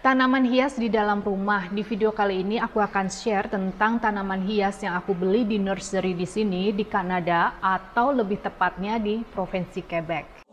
Tanaman hias di dalam rumah. Di video kali ini aku akan share tentang tanaman hias yang aku beli di nursery di sini di Kanada, atau lebih tepatnya di Provinsi Quebec.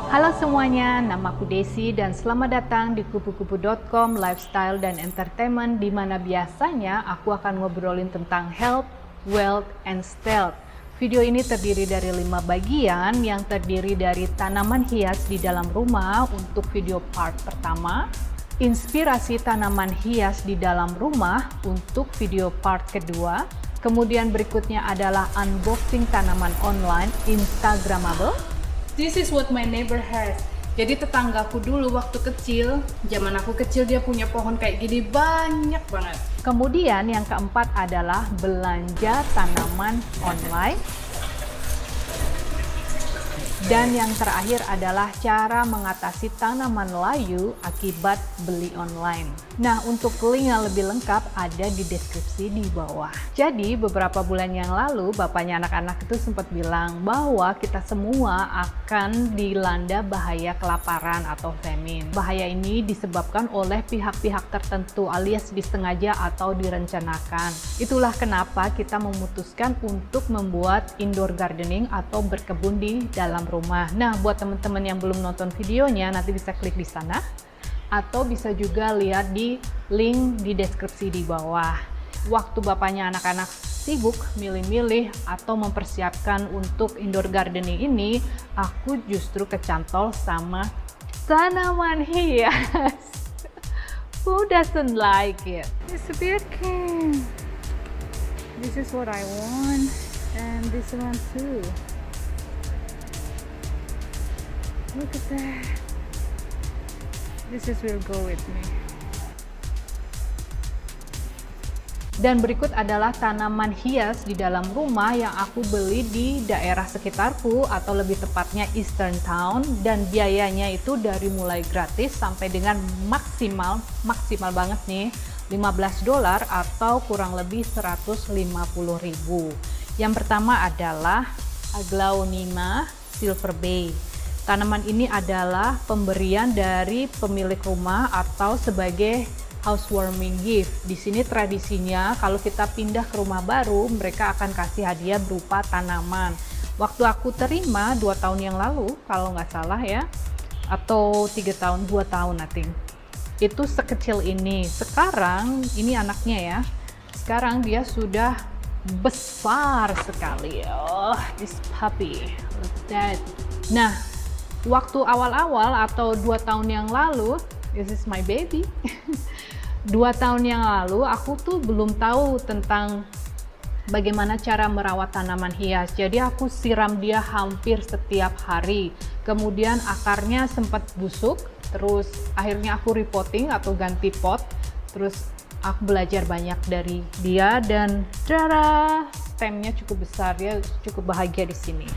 Halo semuanya, namaku Desi dan selamat datang di kupu-kupu.com lifestyle dan entertainment, di mana biasanya aku akan ngobrolin tentang health, wealth, and stealth. Video ini terdiri dari 5 bagian yang terdiri dari tanaman hias di dalam rumah untuk video part pertama, inspirasi tanaman hias di dalam rumah untuk video part kedua, kemudian berikutnya adalah unboxing tanaman online Instagramable. This is what my neighbor has. Jadi tetanggaku dulu waktu kecil, zaman aku kecil dia punya pohon kayak gini banyak banget. Kemudian yang keempat adalah belanja tanaman online. Dan yang terakhir adalah cara mengatasi tanaman layu akibat beli online. Nah, untuk link yang lebih lengkap ada di deskripsi di bawah. Jadi, beberapa bulan yang lalu, bapaknya anak-anak itu sempat bilang bahwa kita semua akan dilanda bahaya kelaparan atau famine. Bahaya ini disebabkan oleh pihak-pihak tertentu alias disengaja atau direncanakan. Itulah kenapa kita memutuskan untuk membuat indoor gardening atau berkebun di dalam rumah. Nah, buat teman-teman yang belum nonton videonya, nanti bisa klik di sana atau bisa juga lihat di link di deskripsi di bawah. Waktu bapaknya anak-anak sibuk milih-milih atau mempersiapkan untuk indoor gardening ini, aku justru kecantol sama tanaman hias. Who doesn't like it? It's a bit cute. This is what I want, and this one too. Look at that. This is will go with me. Dan berikut adalah tanaman hias di dalam rumah yang aku beli di daerah sekitarku, atau lebih tepatnya Eastern Town, dan biayanya itu dari mulai gratis sampai dengan maksimal banget nih $15 atau kurang lebih 150.000. Yang pertama adalah Aglaonema Silver Bay. Tanaman ini adalah pemberian dari pemilik rumah atau sebagai housewarming gift. Di sini tradisinya kalau kita pindah ke rumah baru, mereka akan kasih hadiah berupa tanaman. Waktu aku terima 2 tahun yang lalu, kalau nggak salah ya, atau 2 tahun I think. Itu sekecil ini. Sekarang ini anaknya ya. Sekarang dia sudah besar sekali. Oh, this puppy. Look at that. Nah, waktu awal-awal atau 2 tahun yang lalu, this is my baby. 2 tahun yang lalu aku tuh belum tahu tentang bagaimana cara merawat tanaman hias. Jadi aku siram dia hampir setiap hari. Kemudian akarnya sempat busuk, terus akhirnya aku repotting atau ganti pot. Terus aku belajar banyak dari dia dan stemnya cukup besar, dia cukup bahagia di sini.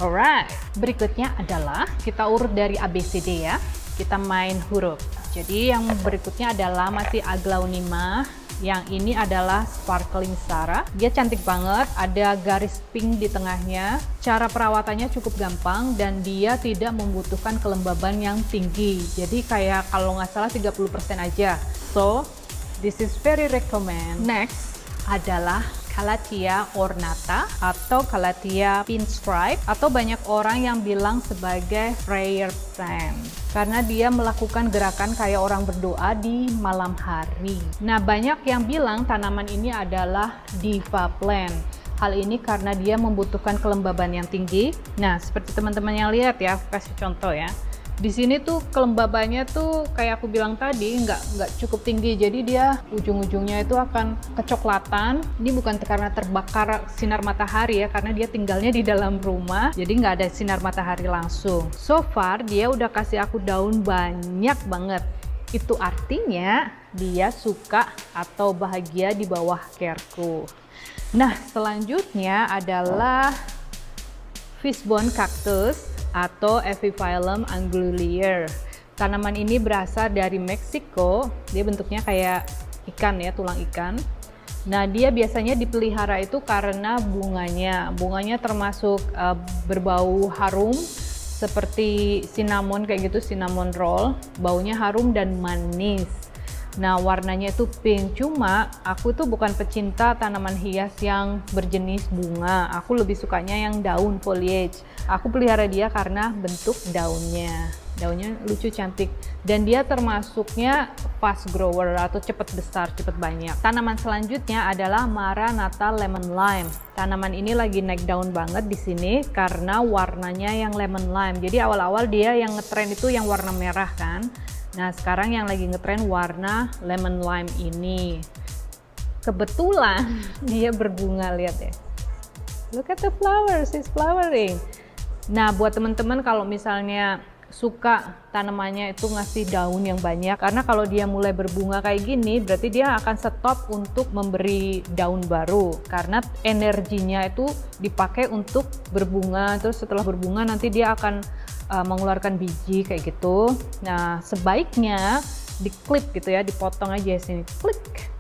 Alright, berikutnya adalah kita urut dari ABCD ya. Kita main huruf. Jadi yang berikutnya adalah masih Aglaonema. Yang ini adalah Sparkling Sarah. Dia cantik banget, ada garis pink di tengahnya. Cara perawatannya cukup gampang dan dia tidak membutuhkan kelembaban yang tinggi. Jadi kayak kalau nggak salah 30% aja. So, this is very recommend. Next adalah Calathea ornata atau Calathea pinstripe, atau banyak orang yang bilang sebagai prayer plant karena dia melakukan gerakan kayak orang berdoa di malam hari. Nah, banyak yang bilang tanaman ini adalah diva plant. Hal ini karena dia membutuhkan kelembaban yang tinggi. Nah, seperti teman-teman yang lihat ya, aku kasih contoh ya. Di sini tuh kelembabannya tuh kayak aku bilang tadi nggak cukup tinggi, jadi dia ujung-ujungnya itu akan kecoklatan. Ini bukan karena terbakar sinar matahari ya, karena dia tinggalnya di dalam rumah, jadi nggak ada sinar matahari langsung. So far dia udah kasih aku daun banyak banget. Itu artinya dia suka atau bahagia di bawah careku. Nah, selanjutnya adalah Fishbone Cactus atau Epiphyllum angulier. Tanaman ini berasal dari Meksiko. Dia bentuknya kayak ikan ya, tulang ikan. Nah, dia biasanya dipelihara itu karena bunganya. Bunganya termasuk berbau harum seperti cinnamon kayak gitu, cinnamon roll. Baunya harum dan manis. Nah, warnanya itu pink. Cuma aku tuh bukan pecinta tanaman hias yang berjenis bunga. Aku lebih sukanya yang daun, foliage. Aku pelihara dia karena bentuk daunnya. Daunnya lucu, cantik. Dan dia termasuknya fast grower atau cepat besar, cepat banyak. Tanaman selanjutnya adalah Maranatha lemon lime. Tanaman ini lagi naik daun banget di sini karena warnanya yang lemon lime. Jadi awal-awal dia yang ngetren itu yang warna merah kan. Nah, sekarang yang lagi ngetren warna lemon lime ini. Kebetulan dia berbunga, lihat ya. Look at the flowers, it's flowering. Nah, buat teman-teman kalau misalnya suka tanamannya itu ngasih daun yang banyak, karena kalau dia mulai berbunga kayak gini, berarti dia akan stop untuk memberi daun baru. Karena energinya itu dipakai untuk berbunga, terus setelah berbunga nanti dia akan mengeluarkan biji kayak gitu. Nah, sebaiknya diklip gitu ya, dipotong aja sini, klik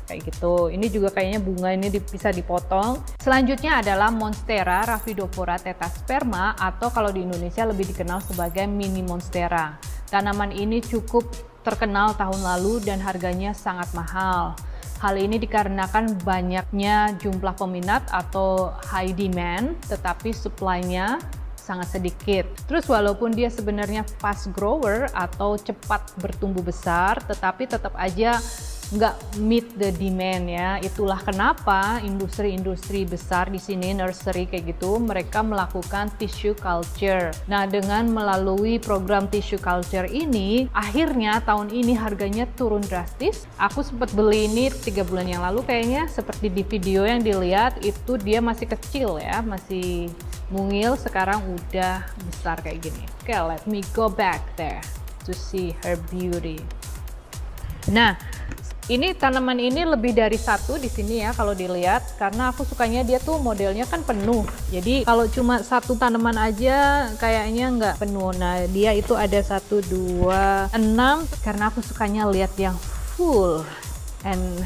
kayak gitu. Ini juga kayaknya bunga ini bisa dipotong. Selanjutnya adalah Monstera Raphidophora tetrasperma, atau kalau di Indonesia lebih dikenal sebagai mini monstera. Tanaman ini cukup terkenal tahun lalu dan harganya sangat mahal. Hal ini dikarenakan banyaknya jumlah peminat atau high demand, tetapi supply-nya sangat sedikit. Terus walaupun dia sebenarnya fast grower atau cepat bertumbuh besar, tetapi tetap aja nggak meet the demand ya. Itulah kenapa industri-industri besar di sini, nursery kayak gitu, mereka melakukan tissue culture. Nah, dengan melalui program tissue culture ini, akhirnya tahun ini harganya turun drastis. Aku sempat beli ini 3 bulan yang lalu kayaknya, seperti di video yang dilihat itu dia masih kecil ya, masih mungil, sekarang udah besar kayak gini. Oke, let me go back there to see her beauty. Nah, ini tanaman ini lebih dari satu di sini ya kalau dilihat, karena aku sukanya dia tuh modelnya kan penuh. Jadi kalau cuma satu tanaman aja kayaknya nggak penuh. Nah, dia itu ada 1, 2, 6 karena aku sukanya lihat yang full and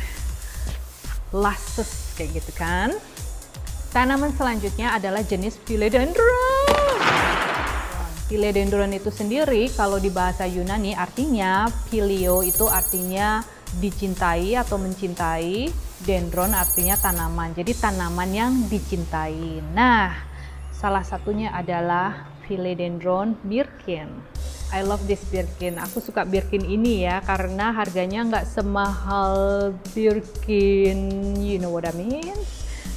luscious kayak gitu kan. Tanaman selanjutnya adalah jenis Philodendron. Philodendron itu sendiri kalau di bahasa Yunani artinya phileo itu artinya dicintai atau mencintai, dendron artinya tanaman. Jadi tanaman yang dicintai. Nah, salah satunya adalah Philodendron Birkin. I love this Birkin. Aku suka Birkin ini ya karena harganya nggak semahal Birkin, you know what I mean?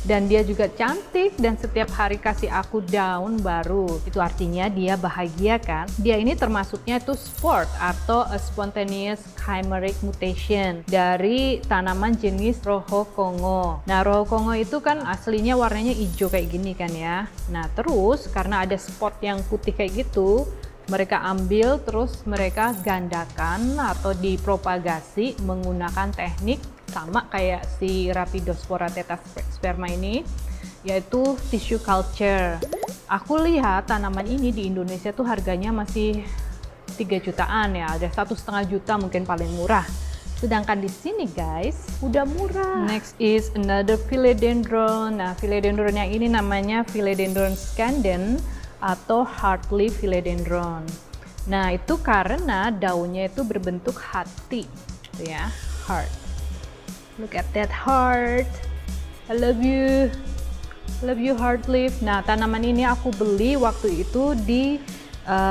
Dan dia juga cantik dan setiap hari kasih aku daun baru. Itu artinya dia bahagia kan. Dia ini termasuknya itu sport atau a spontaneous chimeric mutation dari tanaman jenis Rojo Kongo. Nah, Rojo Kongo itu kan aslinya warnanya hijau kayak gini kan ya. Nah, terus karena ada spot yang putih kayak gitu, mereka ambil terus mereka gandakan atau dipropagasi menggunakan teknik sama kayak si Raphidophora tetrasperma ini, yaitu tissue culture. Aku lihat tanaman ini di Indonesia tuh harganya masih 3 jutaan ya, ada 1,5 juta mungkin paling murah. Sedangkan di sini guys udah murah. Next is another Philodendron. Nah, Philodendron yang ini namanya Philodendron scandens atau Hartley Philodendron. Nah, itu karena daunnya itu berbentuk hati, gitu ya, heart. Look at that heart. I love you. Love you heart leaf. Nah, tanaman ini aku beli waktu itu di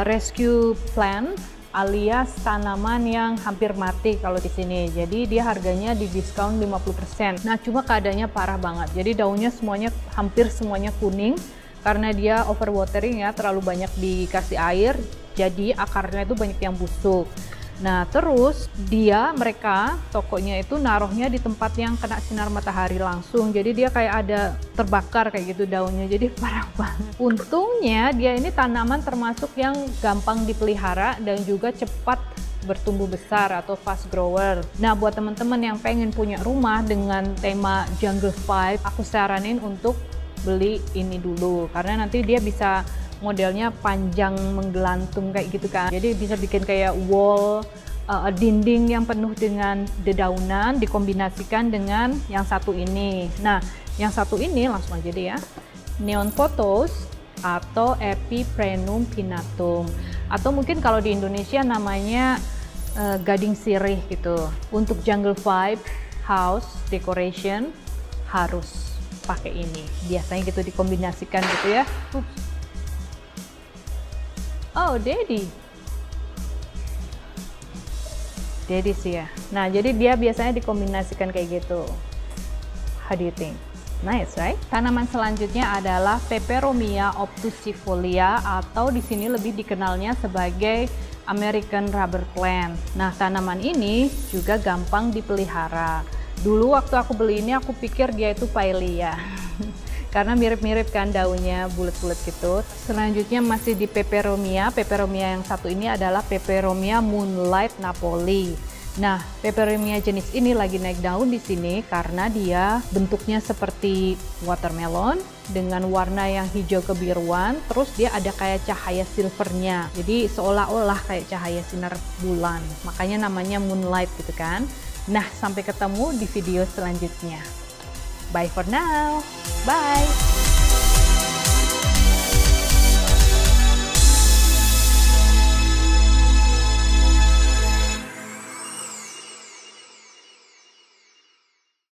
rescue plant alias tanaman yang hampir mati kalau di sini. Jadi dia harganya di diskon 50%. Nah, cuma keadaannya parah banget. Jadi daunnya semuanya hampir semuanya kuning karena dia overwatering ya, terlalu banyak dikasih air. Jadi akarnya itu banyak yang busuk. Nah, terus mereka tokonya itu naruhnya di tempat yang kena sinar matahari langsung. Jadi dia kayak ada terbakar kayak gitu daunnya. Jadi parah banget. Untungnya dia ini tanaman termasuk yang gampang dipelihara dan juga cepat bertumbuh besar atau fast grower. Nah, buat teman-teman yang pengen punya rumah dengan tema jungle vibe, aku saranin untuk beli ini dulu karena nanti dia bisa modelnya panjang menggelantung kayak gitu kan, jadi bisa bikin kayak wall dinding yang penuh dengan dedaunan dikombinasikan dengan yang satu ini. Nah, yang satu ini langsung aja deh ya. Neon Pothos atau Epiprenum pinnatum. Atau mungkin kalau di Indonesia namanya gading sirih gitu. Untuk jungle vibe, house decoration harus pakai ini. Biasanya gitu dikombinasikan gitu ya. Oh, Daddy sih ya. Nah, jadi dia biasanya dikombinasikan kayak gitu. How do you think? Nice, right? Tanaman selanjutnya adalah Peperomia obtusifolia atau di sini lebih dikenalnya sebagai American rubber plant. Nah, tanaman ini juga gampang dipelihara. Dulu waktu aku beli ini aku pikir dia itu Paelia. Karena mirip-mirip kan daunnya bulat-bulat gitu. Selanjutnya masih di Peperomia. Peperomia yang satu ini adalah Peperomia Moonlight Napoli. Nah, Peperomia jenis ini lagi naik daun di sini karena dia bentuknya seperti watermelon dengan warna yang hijau kebiruan, terus dia ada kayak cahaya silvernya. Jadi seolah-olah kayak cahaya sinar bulan. Makanya namanya Moonlight gitu kan. Nah, sampai ketemu di video selanjutnya. Bye for now. Bye.